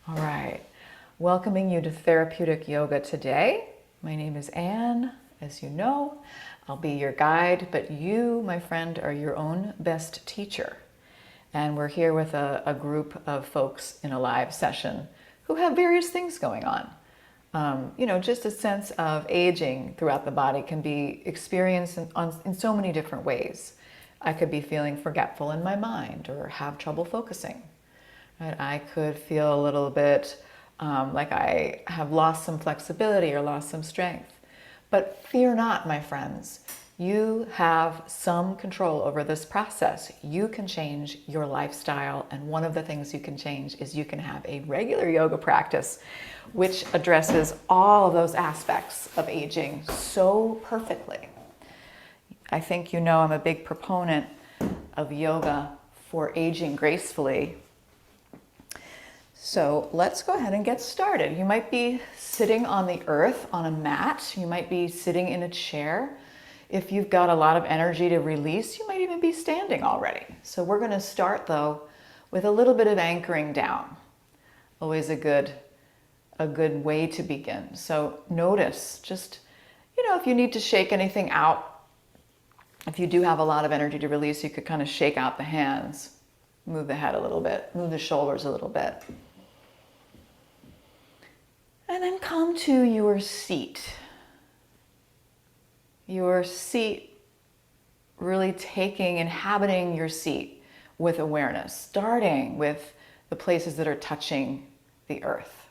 All right, welcoming you to Therapeutic Yoga today. My name is Anne. As you know, I'll be your guide, but you, my friend, are your own best teacher. And we're here with a group of folks in a live session who have various things going on. Just a sense of aging throughout the body can be experienced in so many different ways. I could be feeling forgetful in my mind or have trouble focusing. Right? I could feel a little bit like I have lost some flexibility or lost some strength. But fear not, my friends. You have some control over this process. You can change your lifestyle, and one of the things you can change is you can have a regular yoga practice which addresses all of those aspects of aging so perfectly. I think you know I'm a big proponent of yoga for aging gracefully. So let's go ahead and get started. You might be sitting on the earth on a mat. You might be sitting in a chair. If you've got a lot of energy to release, you might even be standing already. So we're going to start though with a little bit of anchoring down. Always a good way to begin. So notice just, if you need to shake anything out, if you do have a lot of energy to release, you could kind of shake out the hands, move the head a little bit, move the shoulders a little bit. And then come to your seat. Your seat, really inhabiting your seat with awareness, starting with the places that are touching the earth.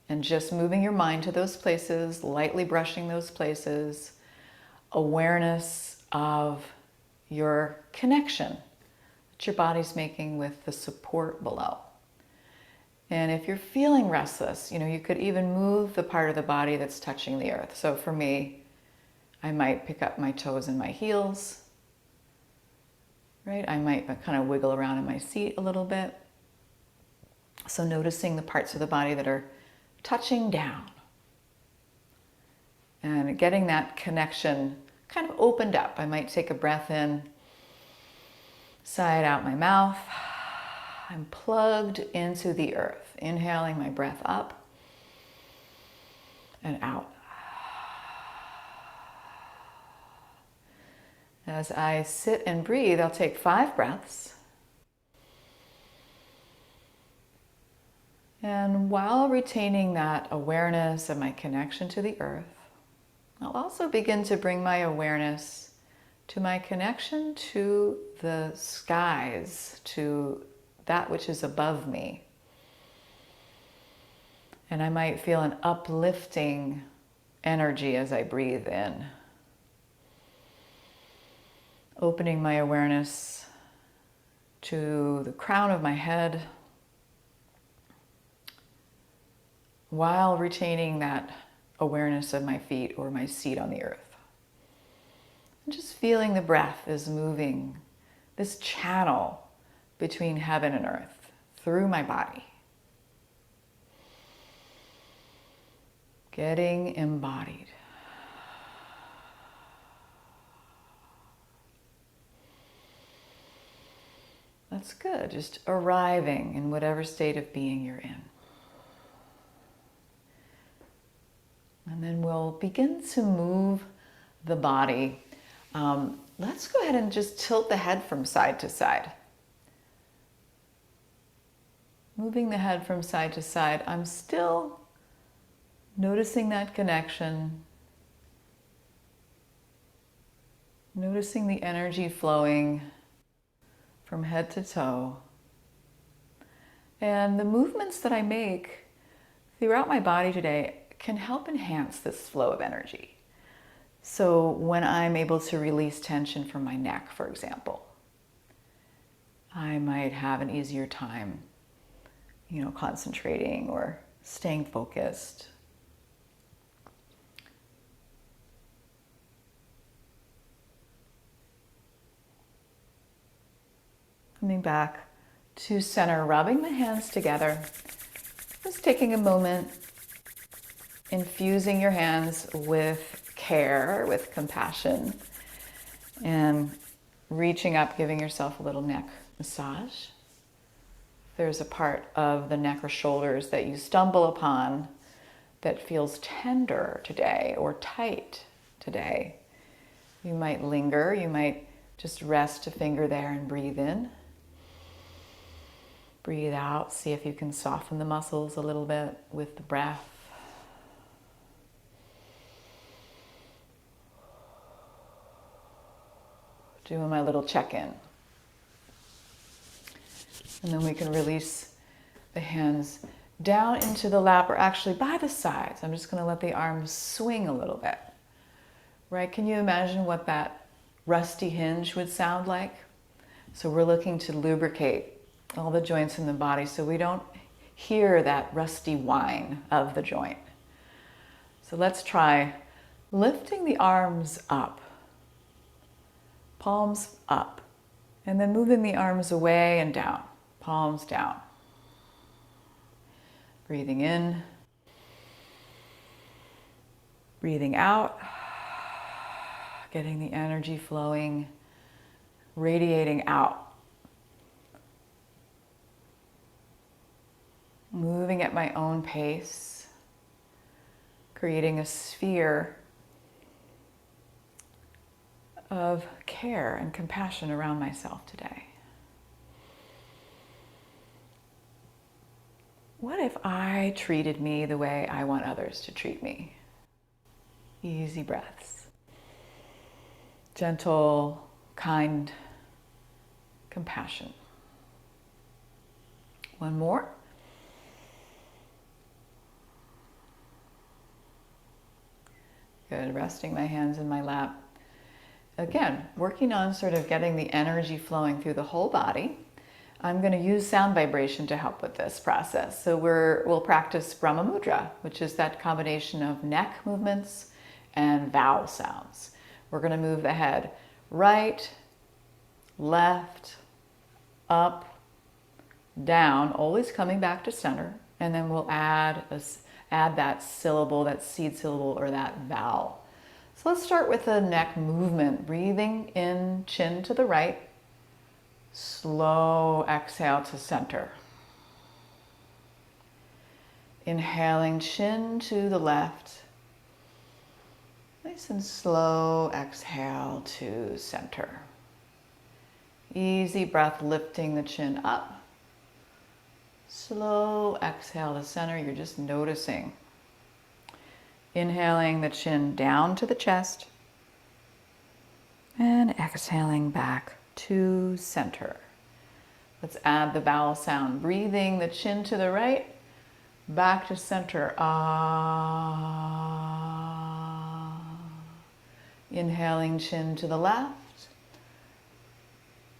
And just moving your mind to those places, lightly brushing those places, awareness of your connection that your body's making with the support below. And if you're feeling restless, you could even move the part of the body that's touching the earth. So for me, I might pick up my toes and my heels, right? I might kind of wiggle around in my seat a little bit. So noticing the parts of the body that are touching down and getting that connection kind of opened up. I might take a breath in, sigh it out my mouth. I'm plugged into the earth, inhaling my breath up and out. As I sit and breathe, I'll take 5 breaths. And while retaining that awareness of my connection to the earth, I'll also begin to bring my awareness to my connection to the skies, to that which is above me. And I might feel an uplifting energy as I breathe in. Opening my awareness to the crown of my head while retaining that awareness of my feet or my seat on the earth. And just feeling the breath is moving, this channel between heaven and earth through my body. Getting embodied. That's good, just arriving in whatever state of being you're in. And then we'll begin to move the body. Let's go ahead and just tilt the head from side to side. Moving the head from side to side, I'm still noticing that connection, noticing the energy flowing from head to toe. And the movements that I make throughout my body today can help enhance this flow of energy. So when I'm able to release tension from my neck, for example, I might have an easier time concentrating or staying focused. Coming back to center, rubbing the hands together, just taking a moment, infusing your hands with care, with compassion, and reaching up, giving yourself a little neck massage. there's a part of the neck or shoulders that you stumble upon that feels tender today or tight today, you might linger, you might just rest a finger there and breathe in. Breathe out, see if you can soften the muscles a little bit with the breath. Doing my little check-in. And then we can release the hands down into the lap, or actually by the sides. I'm just going to let the arms swing a little bit. Right? Can you imagine what that rusty hinge would sound like? So we're looking to lubricate all the joints in the body so we don't hear that rusty whine of the joint. So let's try lifting the arms up, palms up, and then moving the arms away and down, palms down. Breathing in, breathing out, getting the energy flowing, radiating out. Moving at my own pace, creating a sphere of care and compassion around myself today. What if I treated me the way I want others to treat me? Easy breaths. Gentle, kind compassion. One more. Good, resting my hands in my lap. Again, working on sort of getting the energy flowing through the whole body. I'm going to use sound vibration to help with this process. So we'll practice Brahma Mudra, which is that combination of neck movements and vowel sounds. We're going to move the head right, left, up, down, always coming back to center, and then we'll add that syllable, that seed syllable, or that vowel. So let's start with the neck movement. Breathing in, chin to the right. Slow exhale to center. Inhaling, chin to the left. Nice and slow exhale to center. Easy breath, lifting the chin up. Slow exhale to center. You're just noticing. Inhaling the chin down to the chest. And exhaling back to center. Let's add the vowel sound. Breathing the chin to the right, back to center. Ah. Inhaling, chin to the left,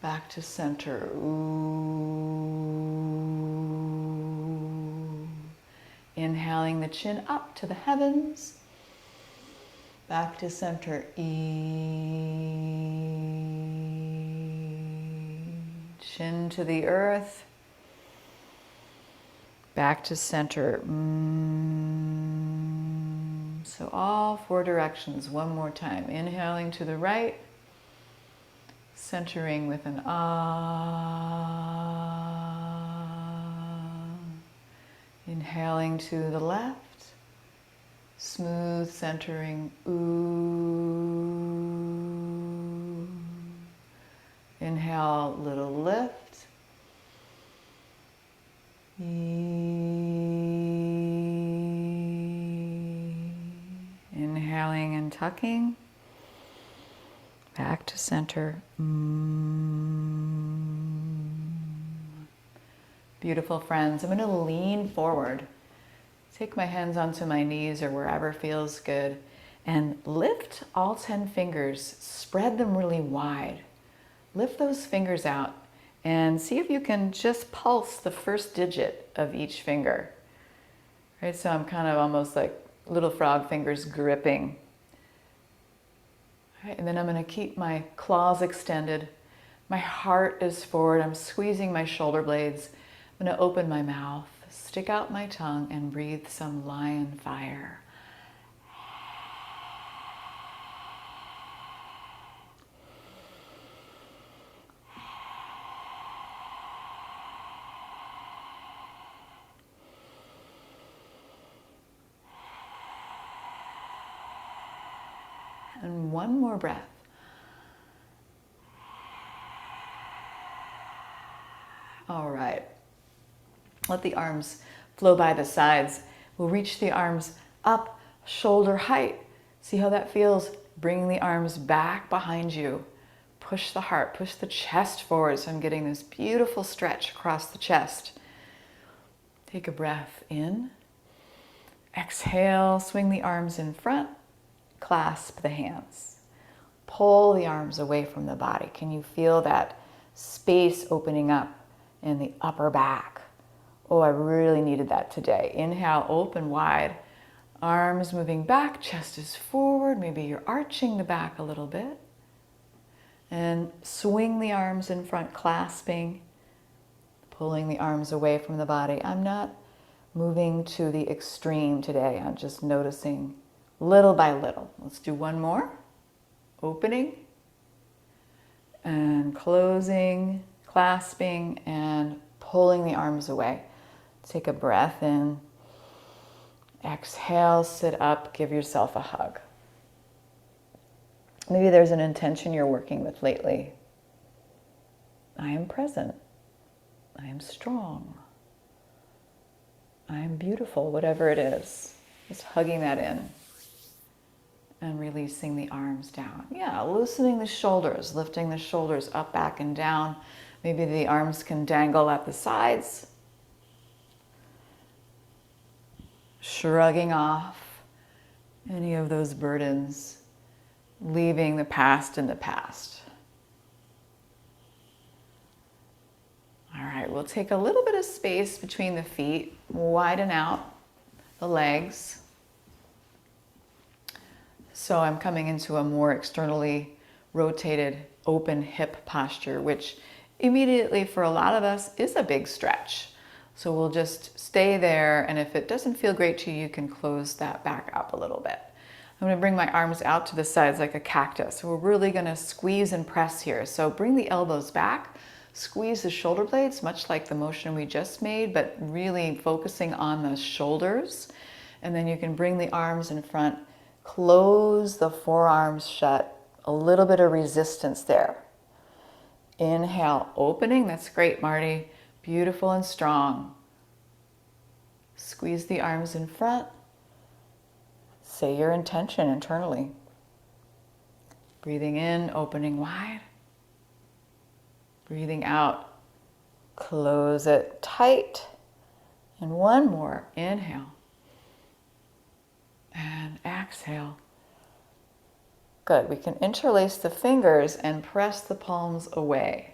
back to center. Ooh. Inhaling the chin up to the heavens, back to center. Chin to the earth, back to center. So all four directions, one more time. Inhaling to the right, centering with an ah. Inhaling to the left, smooth centering, ooh. Inhale, little lift. Inhaling and tucking. Back to center. Beautiful friends. I'm going to lean forward. Take my hands onto my knees or wherever feels good. And lift all 10 fingers. Spread them really wide. Lift those fingers out and see if you can just pulse the first digit of each finger. Right, so I'm kind of almost like little frog fingers gripping. Right, and then I'm going to keep my claws extended. My heart is forward. I'm squeezing my shoulder blades. I'm going to open my mouth, stick out my tongue, and breathe some lion fire. And one more breath. All right. Let the arms flow by the sides. We'll reach the arms up, shoulder height. See how that feels? Bringing the arms back behind you. Push the heart, push the chest forward. So I'm getting this beautiful stretch across the chest. Take a breath in. Exhale, swing the arms in front. Clasp the hands. Pull the arms away from the body. Can you feel that space opening up in the upper back? Oh, I really needed that today. Inhale, open wide. Arms moving back, chest is forward. Maybe you're arching the back a little bit. And swing the arms in front, clasping, pulling the arms away from the body. I'm not moving to the extreme today. I'm just noticing little by little. Let's do one more. Opening and closing, clasping and pulling the arms away. Take a breath in. Exhale, sit up, give yourself a hug. Maybe there's an intention you're working with lately. I am present. I am strong. I am beautiful, whatever it is. Just hugging that in and releasing the arms down. Yeah, loosening the shoulders, lifting the shoulders up, back, and down. Maybe the arms can dangle at the sides. Shrugging off any of those burdens, leaving the past in the past. All right, we'll take a little bit of space between the feet, widen out the legs. So I'm coming into a more externally rotated, open hip posture, which immediately for a lot of us is a big stretch. So we'll just stay there, and if it doesn't feel great to you, you can close that back up a little bit. I'm going to bring my arms out to the sides like a cactus. So we're really going to squeeze and press here. So bring the elbows back, squeeze the shoulder blades, much like the motion we just made, but really focusing on the shoulders. And then you can bring the arms in front, close the forearms shut, a little bit of resistance there. Inhale, opening. That's great, Marty. Beautiful and strong. Squeeze the arms in front. Say your intention internally. Breathing in, opening wide. Breathing out, close it tight. And one more. Inhale. And exhale. Good. We can interlace the fingers and press the palms away.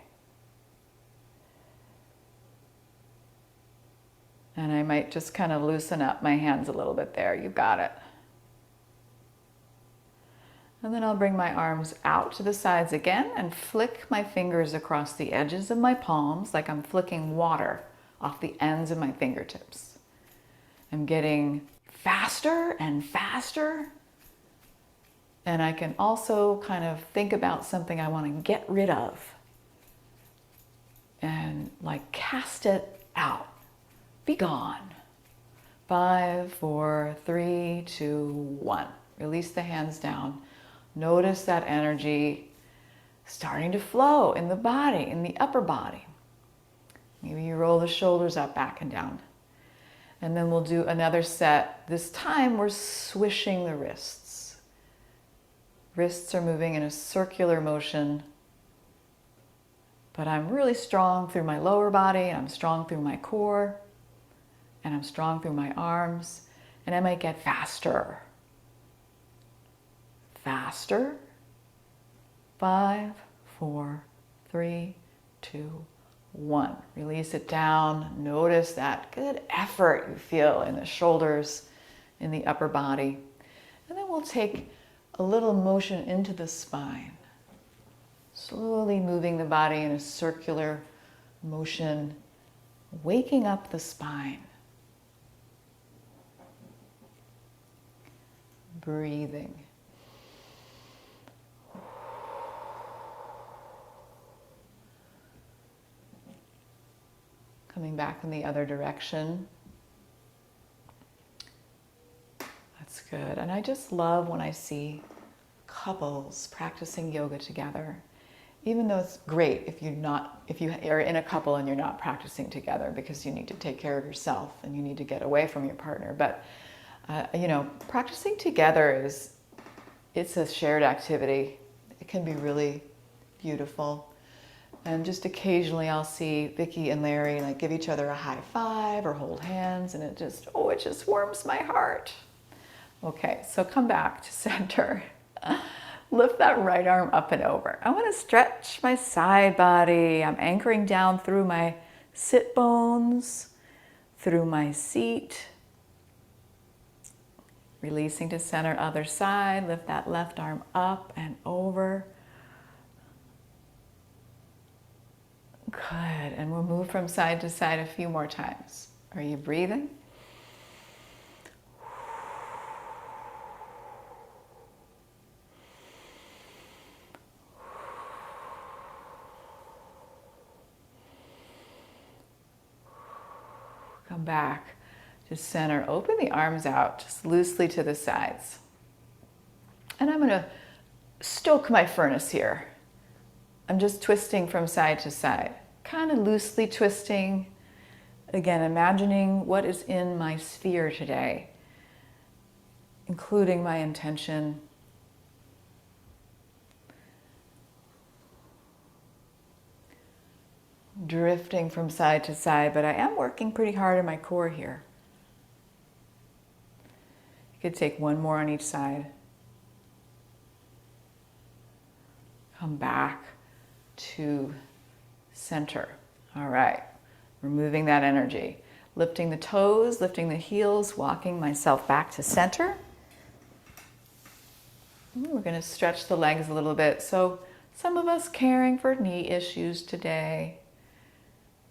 And I might just kind of loosen up my hands a little bit there. You got it. And then I'll bring my arms out to the sides again and flick my fingers across the edges of my palms like I'm flicking water off the ends of my fingertips. I'm getting faster and faster. And I can also kind of think about something I want to get rid of and like cast it out. Be gone. 5, 4, 3, 2, 1. Release the hands down. Notice that energy starting to flow in the body, in the upper body. Maybe you roll the shoulders up, back and down. And then we'll do another set. This time we're swishing the wrists. Wrists are moving in a circular motion. But I'm really strong through my lower body, and I'm strong through my core, and I'm strong through my arms, and I might get faster. Faster. 5, 4, 3, 2, 1. Release it down. Notice that good effort you feel in the shoulders, in the upper body. And then we'll take a little motion into the spine. Slowly moving the body in a circular motion, waking up the spine. Breathing. Coming back in the other direction. That's good. And I just love when I see couples practicing yoga together, even though it's great if you are in a couple and you're not practicing together because you need to take care of yourself and you need to get away from your partner. But practicing together it's a shared activity. It can be really beautiful. And just occasionally I'll see Vicky and Larry like give each other a high five or hold hands, and it just warms my heart. Okay, so come back to center. Lift that right arm up and over. I want to stretch my side body. I'm anchoring down through my sit bones, through my seat. Releasing to center, other side. Lift that left arm up and over. Good, and we'll move from side to side a few more times. Are you breathing? Come back to center. Open the arms out just loosely to the sides. And I'm going to stoke my furnace here. I'm just twisting from side to side, kind of loosely twisting. Again, imagining what is in my sphere today, including my intention. Drifting from side to side, but I am working pretty hard in my core here. You could take one more on each side. Come back to center. All right, removing that energy. Lifting the toes, lifting the heels, walking myself back to center. We're going to stretch the legs a little bit. So some of us caring for knee issues today.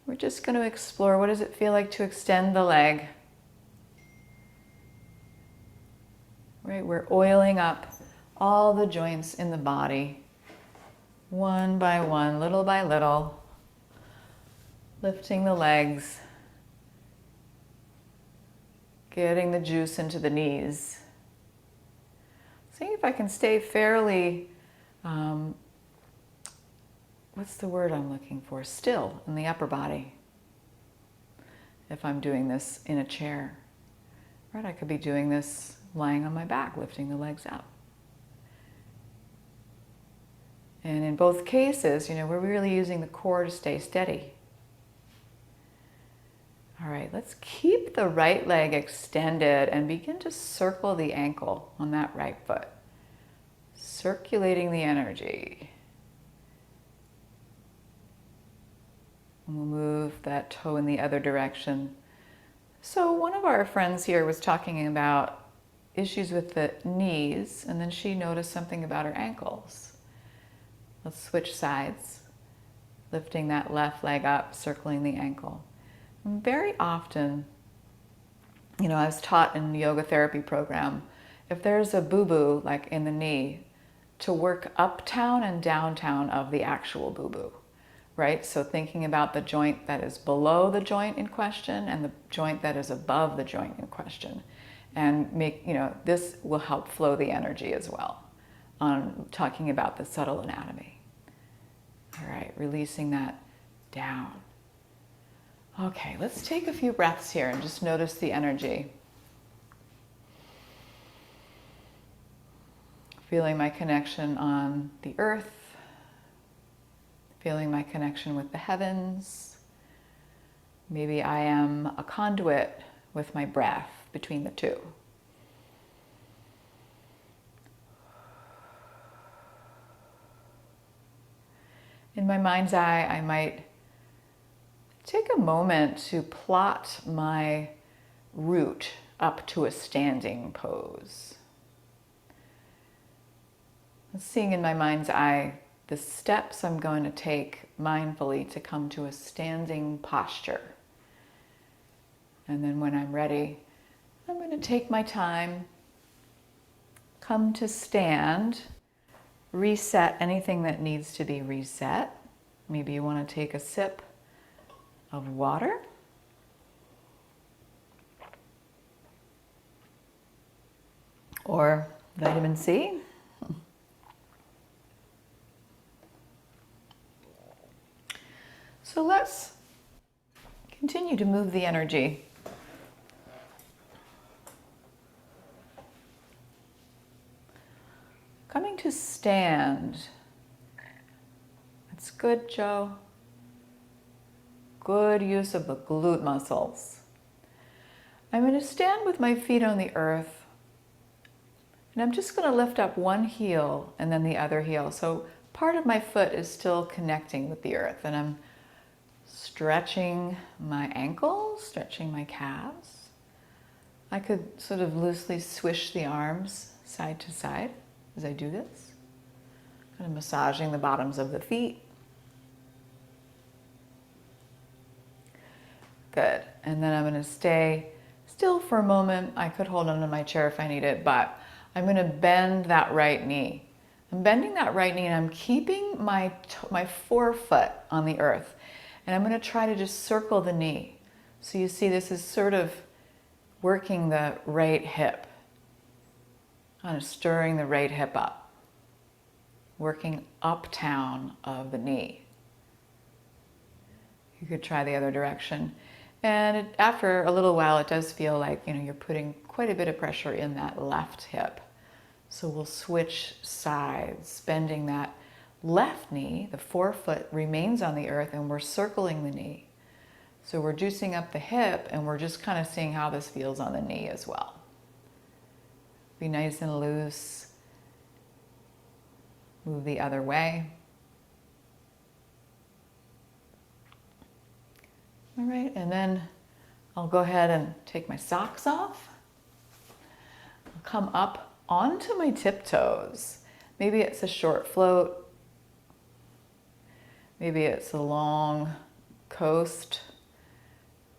We're just going to explore, what does it feel like to extend the leg? Right, we're oiling up all the joints in the body, one by one, little by little, lifting the legs, getting the juice into the knees. Seeing if I can stay fairly, what's the word I'm looking for? Still in the upper body. If I'm doing this in a chair, right? I could be doing this lying on my back, lifting the legs up. And in both cases, we're really using the core to stay steady. All right, let's keep the right leg extended and begin to circle the ankle on that right foot. Circulating the energy. And we'll move that toe in the other direction. So one of our friends here was talking about issues with the knees, and then she noticed something about her ankles. Let's switch sides. Lifting that left leg up, circling the ankle. And very often, I was taught in the yoga therapy program, if there's a boo-boo like in the knee, to work uptown and downtown of the actual boo-boo. Right? So thinking about the joint that is below the joint in question and the joint that is above the joint in question. And this will help flow the energy as well on talking about the subtle anatomy. All right, releasing that down. Okay, let's take a few breaths here and just notice the energy. Feeling my connection on the earth. Feeling my connection with the heavens. Maybe I am a conduit with my breath between the two. In my mind's eye, I might take a moment to plot my route up to a standing pose. Seeing in my mind's eye the steps I'm going to take mindfully to come to a standing posture. And then when I'm ready, I'm going to take my time, come to stand, reset anything that needs to be reset. Maybe you want to take a sip of water. Or vitamin C. So let's continue to move the energy. Coming to stand. That's good, Joe. Good use of the glute muscles. I'm going to stand with my feet on the earth, and I'm just going to lift up one heel and then the other heel. So part of my foot is still connecting with the earth, and I'm stretching my ankles, stretching my calves. I could sort of loosely swish the arms side to side as I do this, kind of massaging the bottoms of the feet. Good. And then I'm going to stay still for a moment. I could hold onto my chair if I need it, but I'm going to bend that right knee. I'm bending that right knee, and I'm keeping my forefoot on the earth. And I'm going to try to just circle the knee. So you see this is sort of working the right hip, kind of stirring the right hip up, working uptown of the knee. You could try the other direction. And after a little while, it does feel like, you're putting quite a bit of pressure in that left hip. So we'll switch sides, bending that left knee. The forefoot remains on the earth, and we're circling the knee. So we're juicing up the hip, and we're just kind of seeing how this feels on the knee as well. Be nice and loose. Move the other way. All right, and then I'll go ahead and take my socks off. I'll come up onto my tiptoes. Maybe it's a short float. Maybe it's a long coast.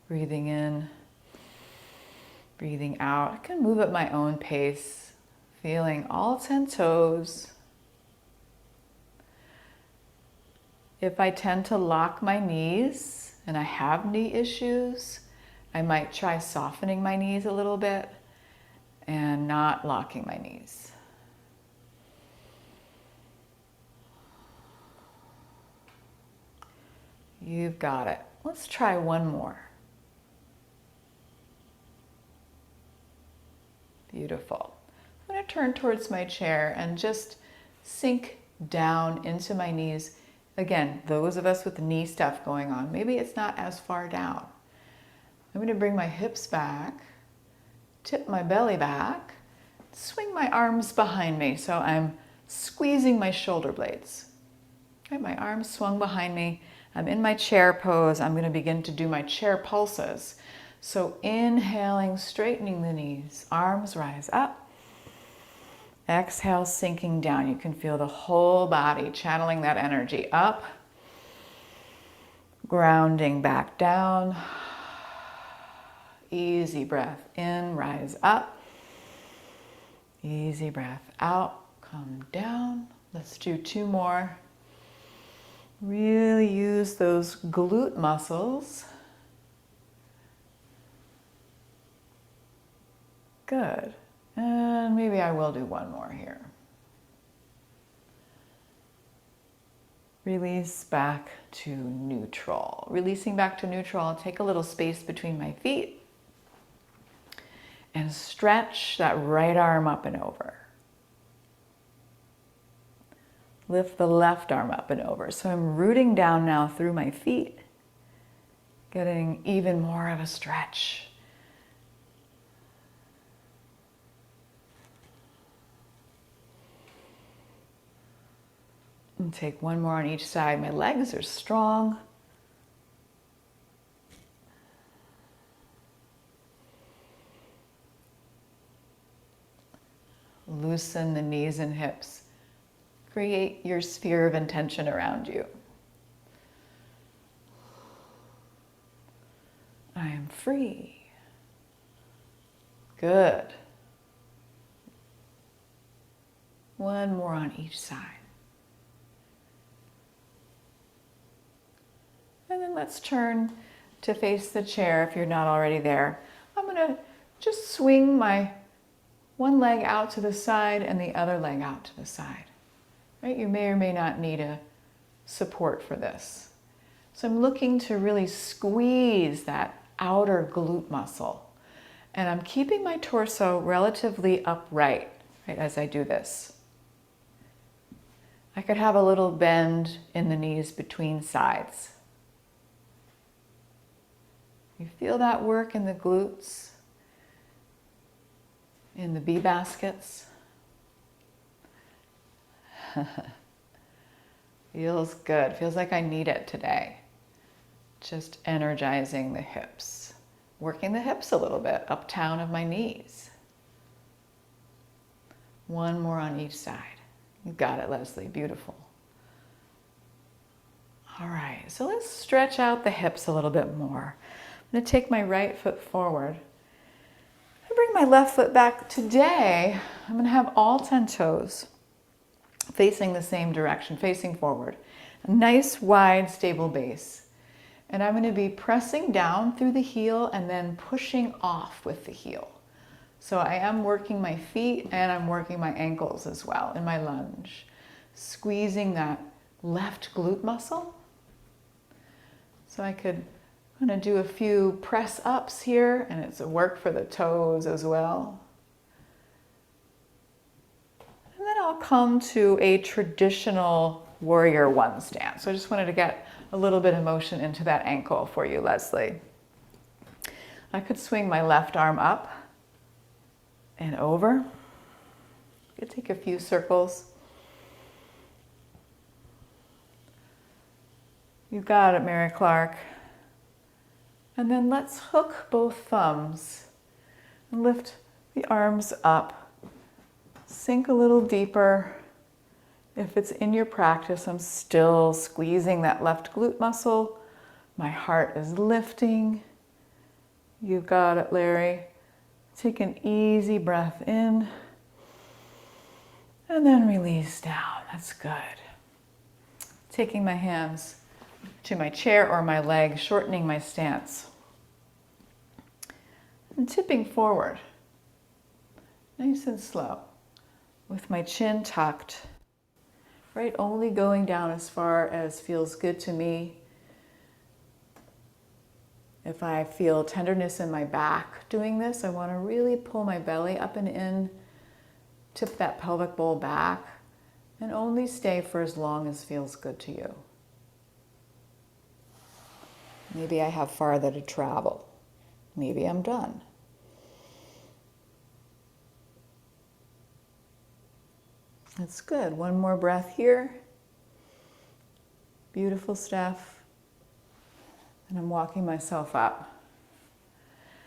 Breathing in, breathing out. I can move at my own pace, feeling all 10 toes. If I tend to lock my knees, and I have knee issues, I might try softening my knees a little bit and not locking my knees. You've got it. Let's try one more. Beautiful. I'm going to turn towards my chair and just sink down into my knees. Again, those of us with knee stuff going on, maybe it's not as far down. I'm going to bring my hips back, tip my belly back, swing my arms behind me. So I'm squeezing my shoulder blades. Okay, my arms swung behind me. I'm in my chair pose. I'm going to begin to do my chair pulses. So inhaling, straightening the knees, arms rise up. Exhale, sinking down. You can feel the whole body channeling that energy up, grounding back down. Easy breath in, rise up. Easy breath out, come down. Let's do 2 more. Really use those glute muscles. Good. And maybe I will do 1 more here. Release back to neutral. Releasing back to neutral, I'll take a little space between my feet and stretch that right arm up and over. Lift the left arm up and over. So I'm rooting down now through my feet, getting even more of a stretch. And take 1 more on each side. My legs are strong. Loosen the knees and hips. Create your sphere of intention around you. I am free. Good. 1 more on each side. And then let's turn to face the chair if you're not already there. I'm going to just swing my one leg out to the side and the other leg out to the side. Right? You may or may not need a support for this. So I'm looking to really squeeze that outer glute muscle. And I'm keeping my torso relatively upright, right, as I do this. I could have a little bend in the knees between sides. You feel that work in the glutes, in the bee baskets. Feels good. Feels like I need it today. Just energizing the hips. Working the hips a little bit, uptown of my knees. One more on each side. You got it, Leslie. Beautiful. All right, so let's stretch out the hips a little bit more. I'm going to take my right foot forward. I bring my left foot back. Today, I'm going to have all 10 toes facing the same direction, facing forward. A nice, wide, stable base. And I'm going to be pressing down through the heel and then pushing off with the heel. So I am working my feet and I'm working my ankles as well in my lunge. Squeezing that left glute muscle. So I could kind of do a few press ups here, and it's a work for the toes as well. And then I'll come to a traditional warrior one stance. So I just wanted to get a little bit of motion into that ankle for you, Leslie. I could swing my left arm up and over. I could take a few circles. You got it, Mary Clark. And then let's hook both thumbs and lift the arms up. Sink a little deeper. If it's in your practice, I'm still squeezing that left glute muscle. My heart is lifting. You got it, Larry. Take an easy breath in and then release down. That's good. Taking my hands to my chair or my leg, shortening my stance. And tipping forward, nice and slow, with my chin tucked, right? Only going down as far as feels good to me. If I feel tenderness in my back doing this, I want to really pull my belly up and in, tip that pelvic bowl back, and only stay for as long as feels good to you. Maybe I have farther to travel. Maybe I'm done. That's good. One more breath here. Beautiful stuff. And I'm walking myself up.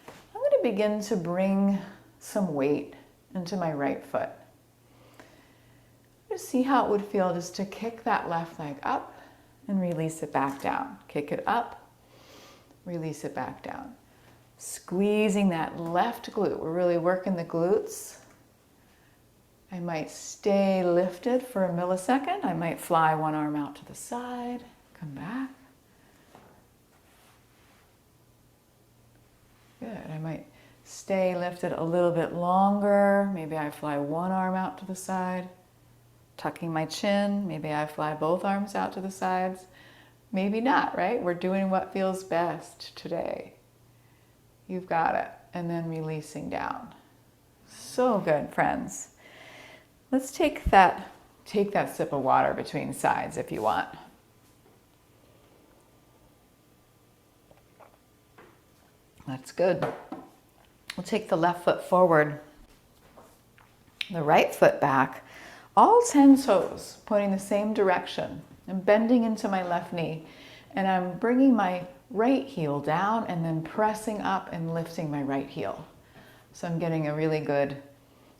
I'm going to begin to bring some weight into my right foot. Just see how it would feel just to kick that left leg up and release it back down. Kick it up. Release it back down. Squeezing that left glute. We're really working the glutes. I might stay lifted for a millisecond. I might fly one arm out to the side, come back. Good. I might stay lifted a little bit longer. Maybe I fly one arm out to the side, tucking my chin. Maybe I fly both arms out to the sides. Maybe not, right? We're doing what feels best today. You've got it. And then releasing down. So good, friends. Let's take that sip of water between sides if you want. That's good. We'll take the left foot forward, the right foot back, all 10 toes pointing the same direction. I'm bending into my left knee, and I'm bringing my right heel down and then pressing up and lifting my right heel. So I'm getting a really good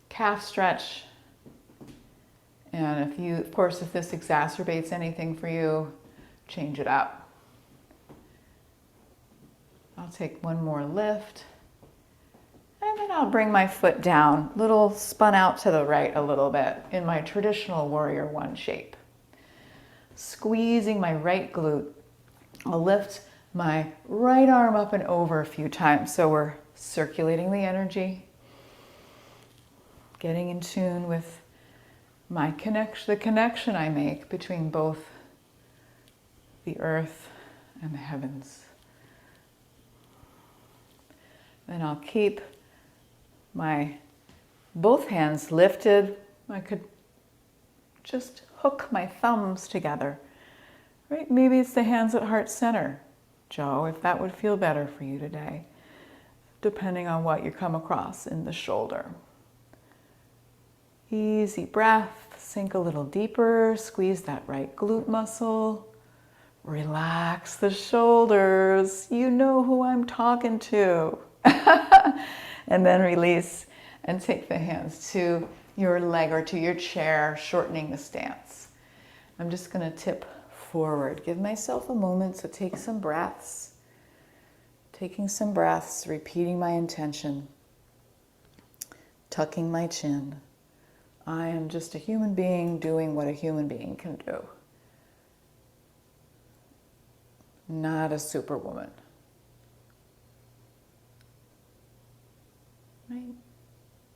calf stretch. And of course, if this exacerbates anything for you, change it up. I'll take one more lift. And then I'll bring my foot down, little spun out to the right a little bit in my traditional warrior one shape. Squeezing my right glute. I'll lift my right arm up and over a few times. So we're circulating the energy, getting in tune with my connection, the connection I make between both the earth and the heavens. Then I'll keep my both hands lifted. I could just hook my thumbs together. Right? Maybe it's the hands at heart center, Joe, if that would feel better for you today, depending on what you come across in the shoulder. Easy breath, sink a little deeper, squeeze that right glute muscle, relax the shoulders. You know who I'm talking to. And then release and take the hands to your leg or to your chair, shortening the stance. I'm just going to tip forward. Give myself a moment to take some breaths. Taking some breaths, repeating my intention, tucking my chin. I am just a human being doing what a human being can do. Not a superwoman. Right?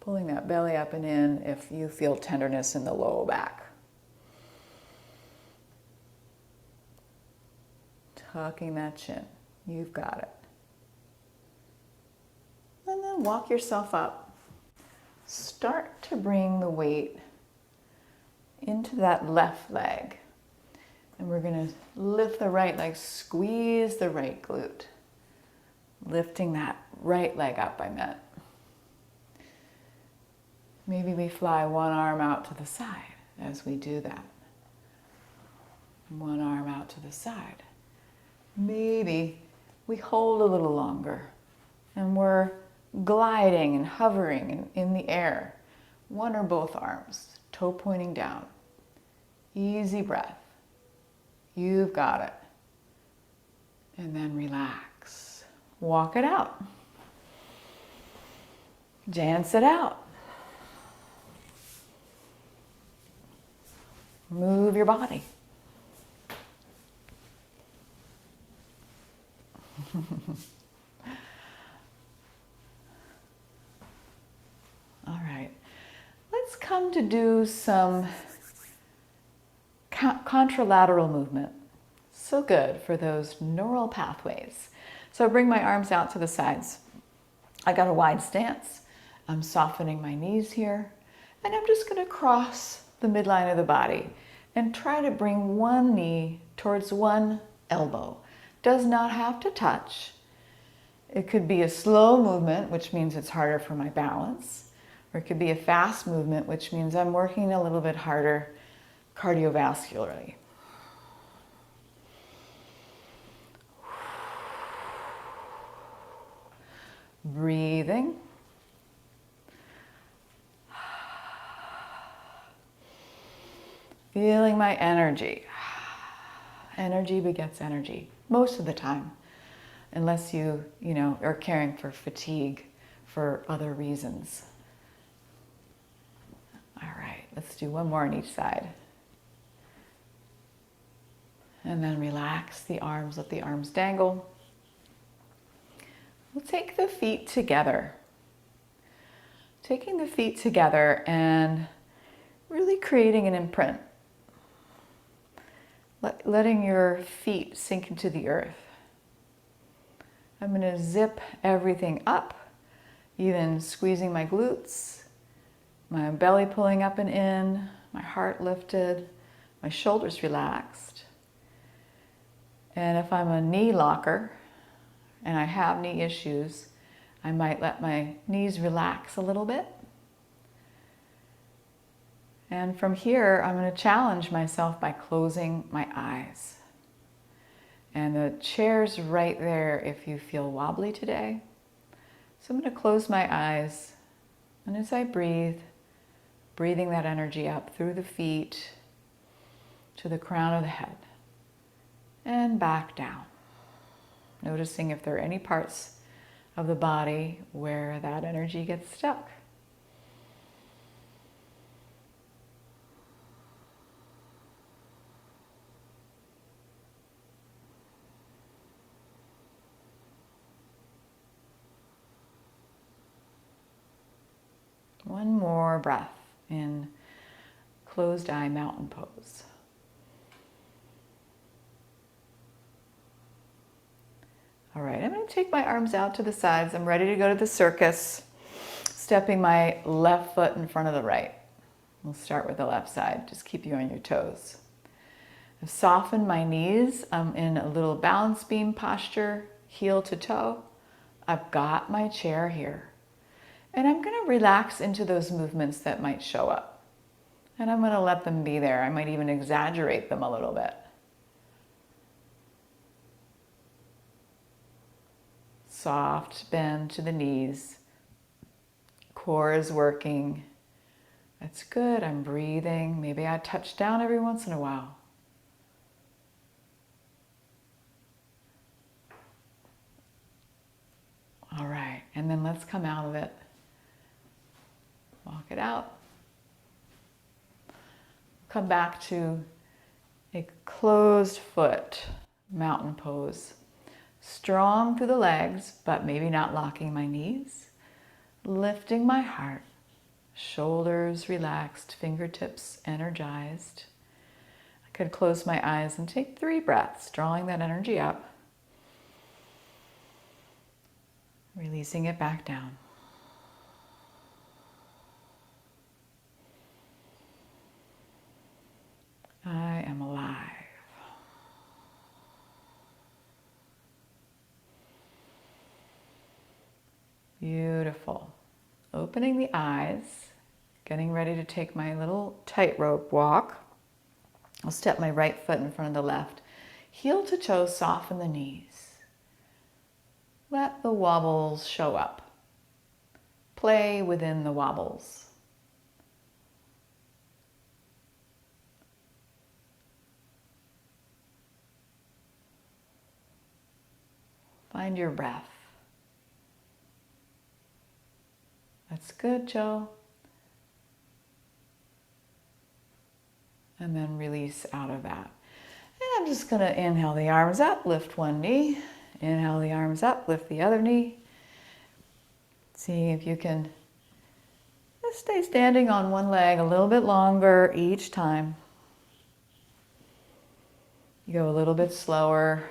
Pulling that belly up and in if you feel tenderness in the low back. Tucking that chin. You've got it. And then walk yourself up. Start to bring the weight into that left leg. And we're going to lift the right leg, squeeze the right glute. Lifting that right leg up, I meant. Maybe we fly one arm out to the side as we do that. One arm out to the side. Maybe we hold a little longer and we're gliding and hovering in the air. One or both arms, toe pointing down. Easy breath. You've got it. And then relax. Walk it out. Dance it out. Move your body. All right. Let's come to do some contralateral movement. So good for those neural pathways. So I bring my arms out to the sides. I got a wide stance. I'm softening my knees here. And I'm just going to cross the midline of the body and try to bring one knee towards one elbow. Does not have to touch. It could be a slow movement, which means it's harder for my balance. Or it could be a fast movement, which means I'm working a little bit harder cardiovascularly. Breathing. Feeling my energy. Energy begets energy most of the time, unless you are caring for fatigue for other reasons. All right, let's do one more on each side. And then relax the arms, let the arms dangle. We'll take the feet together. Taking the feet together and really creating an imprint. Letting your feet sink into the earth. I'm going to zip everything up, even squeezing my glutes, my belly pulling up and in, my heart lifted, my shoulders relaxed. And if I'm a knee locker and I have knee issues, I might let my knees relax a little bit. And from here, I'm going to challenge myself by closing my eyes. And the chair's right there if you feel wobbly today. So I'm going to close my eyes. And as I breathe, breathing that energy up through the feet to the crown of the head. And back down. Noticing if there are any parts of the body where that energy gets stuck. One more breath in closed eye mountain pose. All right, I'm going to take my arms out to the sides. I'm ready to go to the circus, stepping my left foot in front of the right. We'll start with the left side. Just keep you on your toes. I've softened my knees. I'm in a little balance beam posture, heel to toe. I've got my chair here. And I'm going to relax into those movements that might show up. And I'm going to let them be there. I might even exaggerate them a little bit. Soft bend to the knees. Core is working. That's good. I'm breathing. Maybe I touch down every once in a while. All right, and then let's come out of it. Walk it out. Come back to a closed foot mountain pose. Strong through the legs, but maybe not locking my knees. Lifting my heart. Shoulders relaxed, fingertips energized. I could close my eyes and take 3 breaths, drawing that energy up. Releasing it back down. I am alive. Beautiful. Opening the eyes, getting ready to take my little tightrope walk. I'll step my right foot in front of the left. Heel to toe, soften the knees. Let the wobbles show up. Play within the wobbles. Find your breath. That's good, Joe. And then release out of that. And I'm just going to inhale the arms up, lift one knee. Inhale the arms up, lift the other knee. See if you can just stay standing on one leg a little bit longer each time. You go a little bit slower.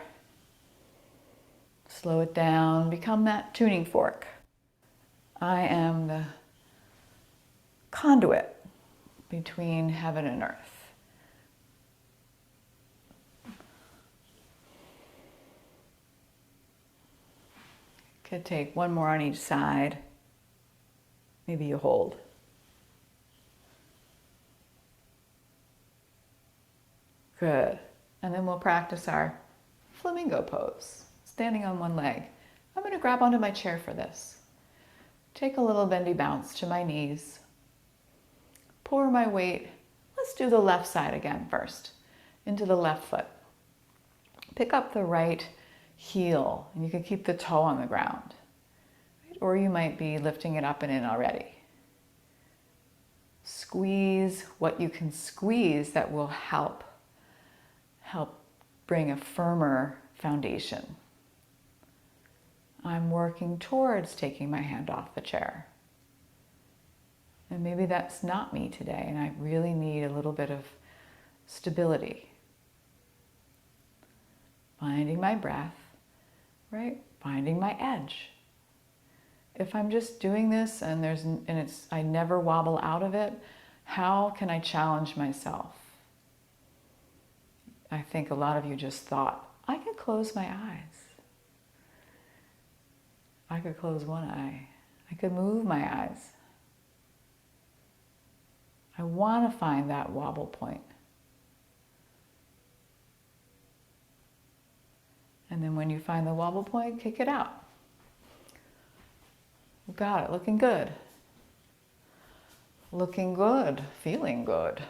Slow it down, become that tuning fork. I am the conduit between heaven and earth. Could take one more on each side. Maybe you hold. Good. And then we'll practice our flamingo pose, standing on one leg. I'm going to grab onto my chair for this. Take a little bendy bounce to my knees. Pour my weight. Let's do the left side again first, into the left foot. Pick up the right heel, and you can keep the toe on the ground. Right? Or you might be lifting it up and in already. Squeeze what you can squeeze that will help bring a firmer foundation. I'm working towards taking my hand off the chair. And maybe that's not me today, and I really need a little bit of stability. Finding my breath, right? Finding my edge. If I'm just doing this and I never wobble out of it, how can I challenge myself? I think a lot of you just thought, I can close my eyes. I could close one eye. I could move my eyes. I want to find that wobble point. And then when you find the wobble point, kick it out. Got it, looking good. Looking good, feeling good.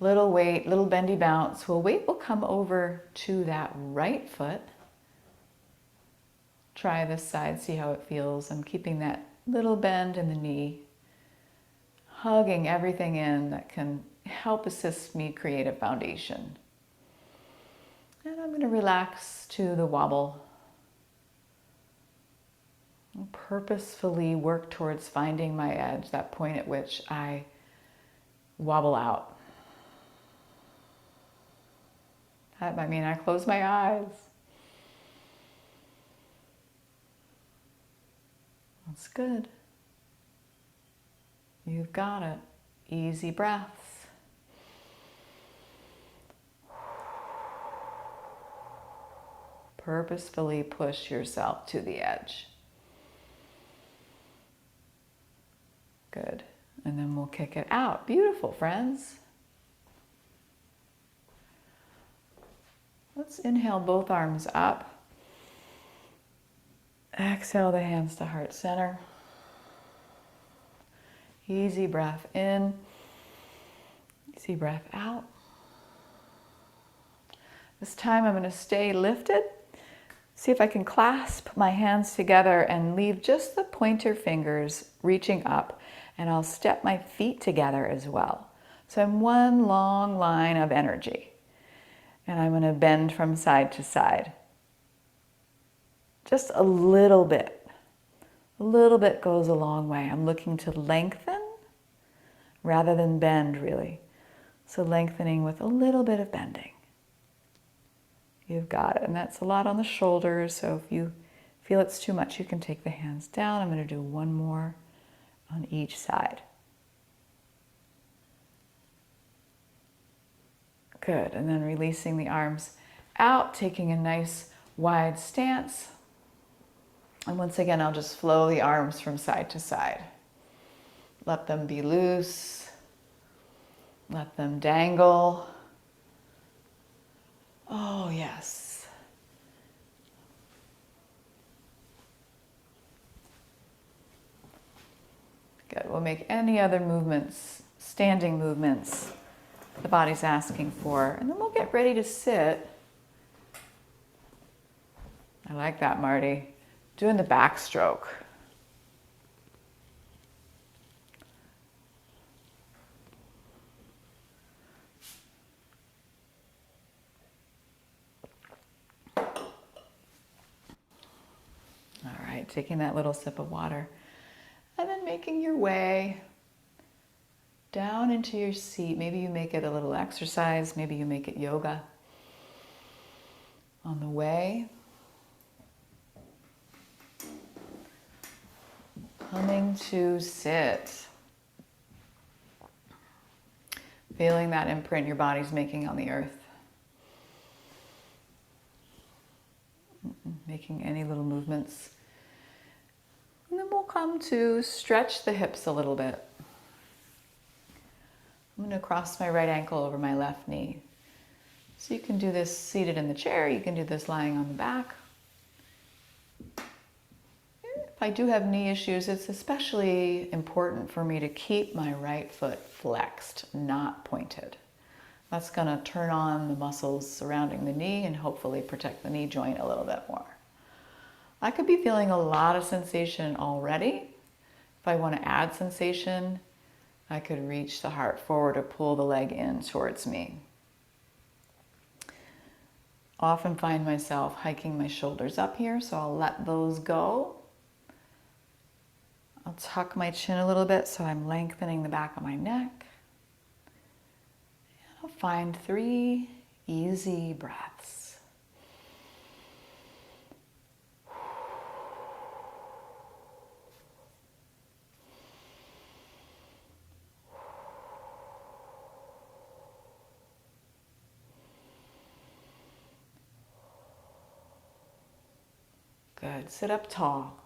Little weight, little bendy bounce. Well, weight will come over to that right foot. Try this side, see how it feels. I'm keeping that little bend in the knee, hugging everything in that can help assist me create a foundation. And I'm going to relax to the wobble. I'll purposefully work towards finding my edge, that point at which I wobble out. That might mean I close my eyes. That's good. You've got it. Easy breaths. Purposefully push yourself to the edge. Good. And then we'll kick it out. Beautiful, friends. Let's inhale both arms up. Exhale the hands to heart center. Easy breath in. Easy breath out. This time I'm going to stay lifted. See if I can clasp my hands together and leave just the pointer fingers reaching up, and I'll step my feet together as well. So I'm one long line of energy, and I'm going to bend from side to side. Just a little bit. A little bit goes a long way. I'm looking to lengthen rather than bend, really. So lengthening with a little bit of bending. You've got it. And that's a lot on the shoulders. So if you feel it's too much, you can take the hands down. I'm going to do one more on each side. Good. And then releasing the arms out, taking a nice wide stance. And once again, I'll just flow the arms from side to side. Let them be loose. Let them dangle. Oh, yes. Good. We'll make any other movements, standing movements the body's asking for. And then we'll get ready to sit. I like that, Marty. Doing the backstroke. All right, taking that little sip of water and then making your way down into your seat. Maybe you make it a little exercise. Maybe you make it yoga. On the way, coming to sit. Feeling that imprint your body's making on the earth. Making any little movements. And then we'll come to stretch the hips a little bit. I'm going to cross my right ankle over my left knee. So you can do this seated in the chair. You can do this lying on the back. If I do have knee issues, it's especially important for me to keep my right foot flexed, not pointed. That's going to turn on the muscles surrounding the knee and hopefully protect the knee joint a little bit more. I could be feeling a lot of sensation already. If I want to add sensation, I could reach the heart forward or pull the leg in towards me. Often find myself hiking my shoulders up here, so I'll let those go. I'll tuck my chin a little bit so I'm lengthening the back of my neck. And I'll find 3 easy breaths. Good. Sit up tall.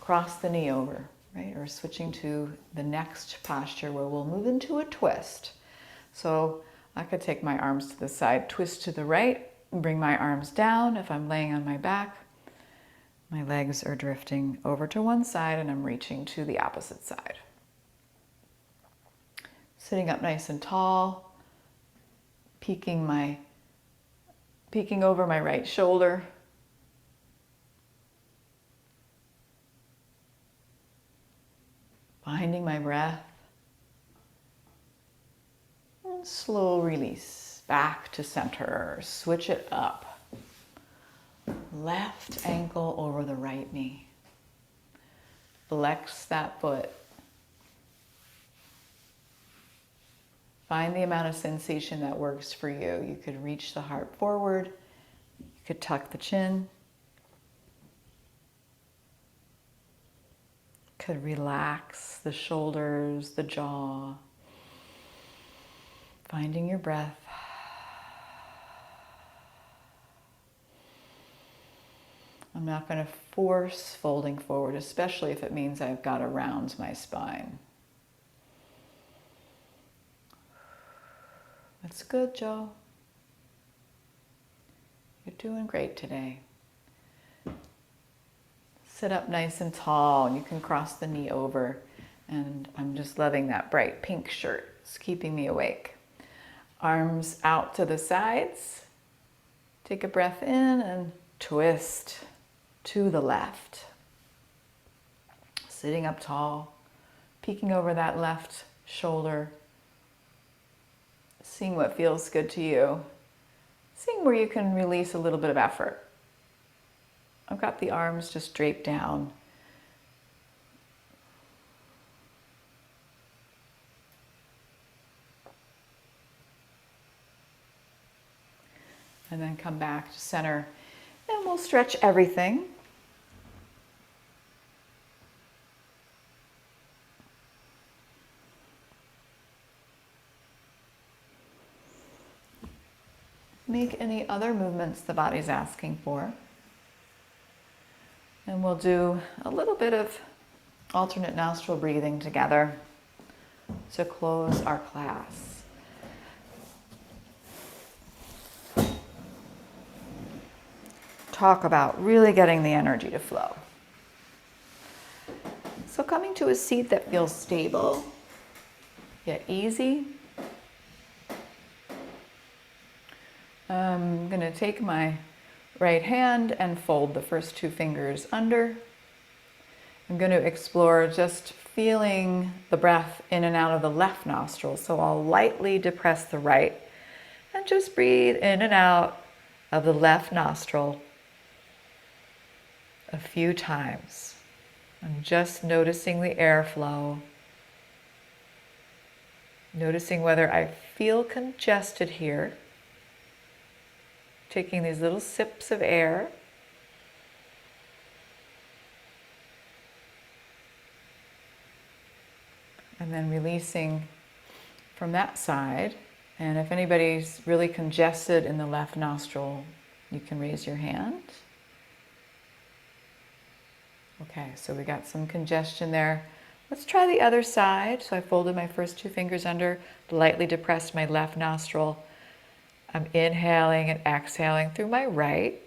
Cross the knee over, right? Or switching to the next posture where we'll move into a twist. So I could take my arms to the side, twist to the right, and bring my arms down. If I'm laying on my back, my legs are drifting over to one side and I'm reaching to the opposite side. Sitting up nice and tall, peeking over my right shoulder. Finding my breath. And slow release back to center. Switch it up. Left ankle over the right knee. Flex that foot. Find the amount of sensation that works for you. You could reach the heart forward. You could tuck the chin. Could relax the shoulders, the jaw, finding your breath. I'm not going to force folding forward, especially if it means I've got to round my spine. That's good, Joe. You're doing great today. Sit up nice and tall, and you can cross the knee over. And I'm just loving that bright pink shirt. It's keeping me awake. Arms out to the sides. Take a breath in and twist to the left. Sitting up tall, peeking over that left shoulder. Seeing what feels good to you. Seeing where you can release a little bit of effort. I've got the arms just draped down. And then come back to center. And we'll stretch everything. Make any other movements the body's asking for. And we'll do a little bit of alternate nostril breathing together to close our class. Talk about really getting the energy to flow. So coming to a seat that feels stable, yet easy. I'm going to take my right hand and fold the first two fingers under. I'm going to explore just feeling the breath in and out of the left nostril. So I'll lightly depress the right and just breathe in and out of the left nostril a few times. I'm just noticing the airflow. Noticing whether I feel congested here. Taking these little sips of air. And then releasing from that side. And if anybody's really congested in the left nostril, you can raise your hand. Okay, so we got some congestion there. Let's try the other side. So I folded my first two fingers under, lightly depressed my left nostril. I'm inhaling and exhaling through my right.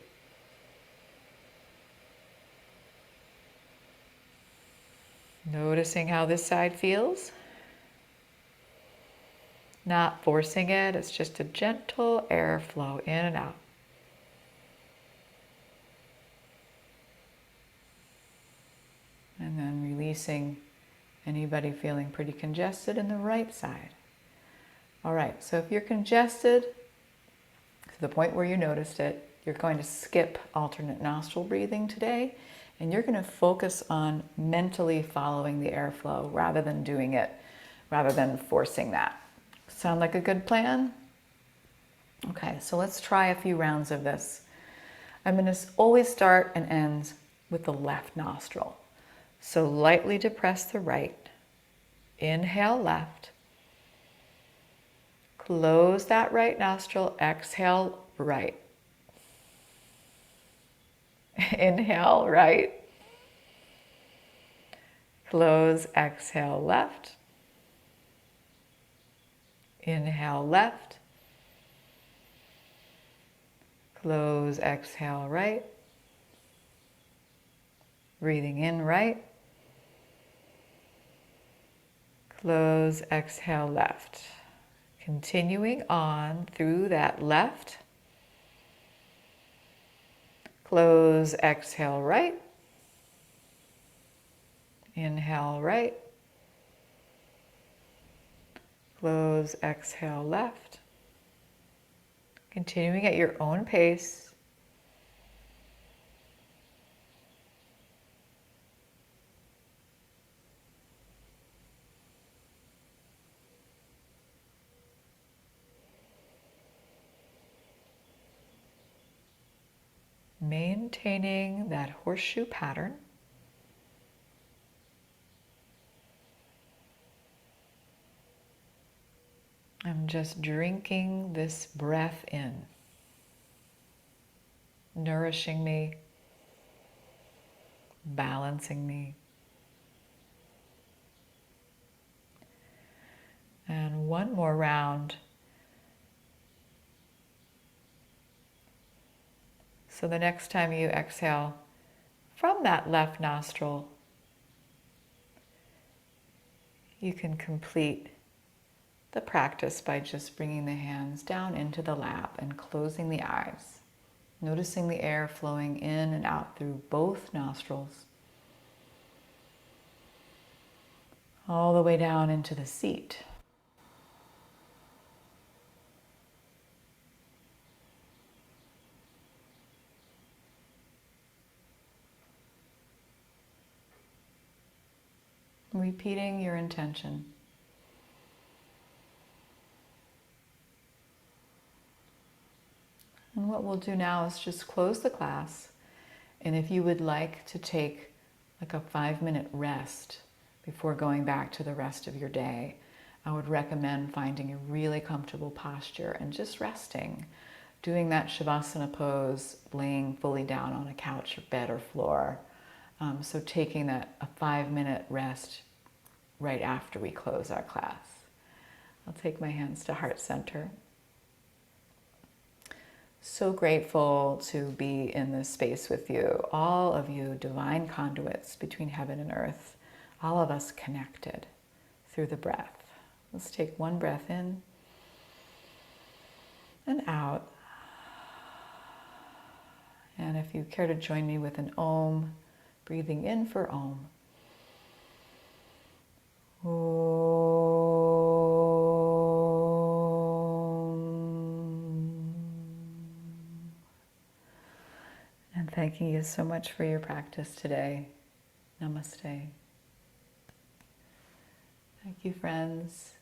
Noticing how this side feels. Not forcing it, it's just a gentle airflow in and out. And then releasing anybody feeling pretty congested in the right side. All right, so if you're congested, to the point where you noticed it, you're going to skip alternate nostril breathing today, and you're going to focus on mentally following the airflow rather than doing it, rather than forcing that. Sound like a good plan? Okay, so let's try a few rounds of this. I'm going to always start and end with the left nostril. So lightly depress the right. Inhale left. Close that right nostril, exhale right. Inhale right. Close, exhale left. Inhale left. Close, exhale right. Breathing in right. Close, exhale left. Continuing on through that left. Close, exhale right. Inhale right. Close, exhale left. Continuing at your own pace. Maintaining that horseshoe pattern. I'm just drinking this breath in, nourishing me, balancing me. And one more round. So the next time you exhale from that left nostril, you can complete the practice by just bringing the hands down into the lap and closing the eyes, noticing the air flowing in and out through both nostrils, all the way down into the seat. Repeating your intention. And what we'll do now is just close the class. And if you would like to take like a 5-minute rest before going back to the rest of your day, I would recommend finding a really comfortable posture and just resting. Doing that Shavasana pose, laying fully down on a couch or bed or floor. So taking that a 5-minute rest right after we close our class. I'll take my hands to heart center. So grateful to be in this space with you, all of you divine conduits between heaven and earth, all of us connected through the breath. Let's take one breath in and out. And if you care to join me with an Om, breathing in for Om. And thanking you so much for your practice today. Namaste. Thank you, friends.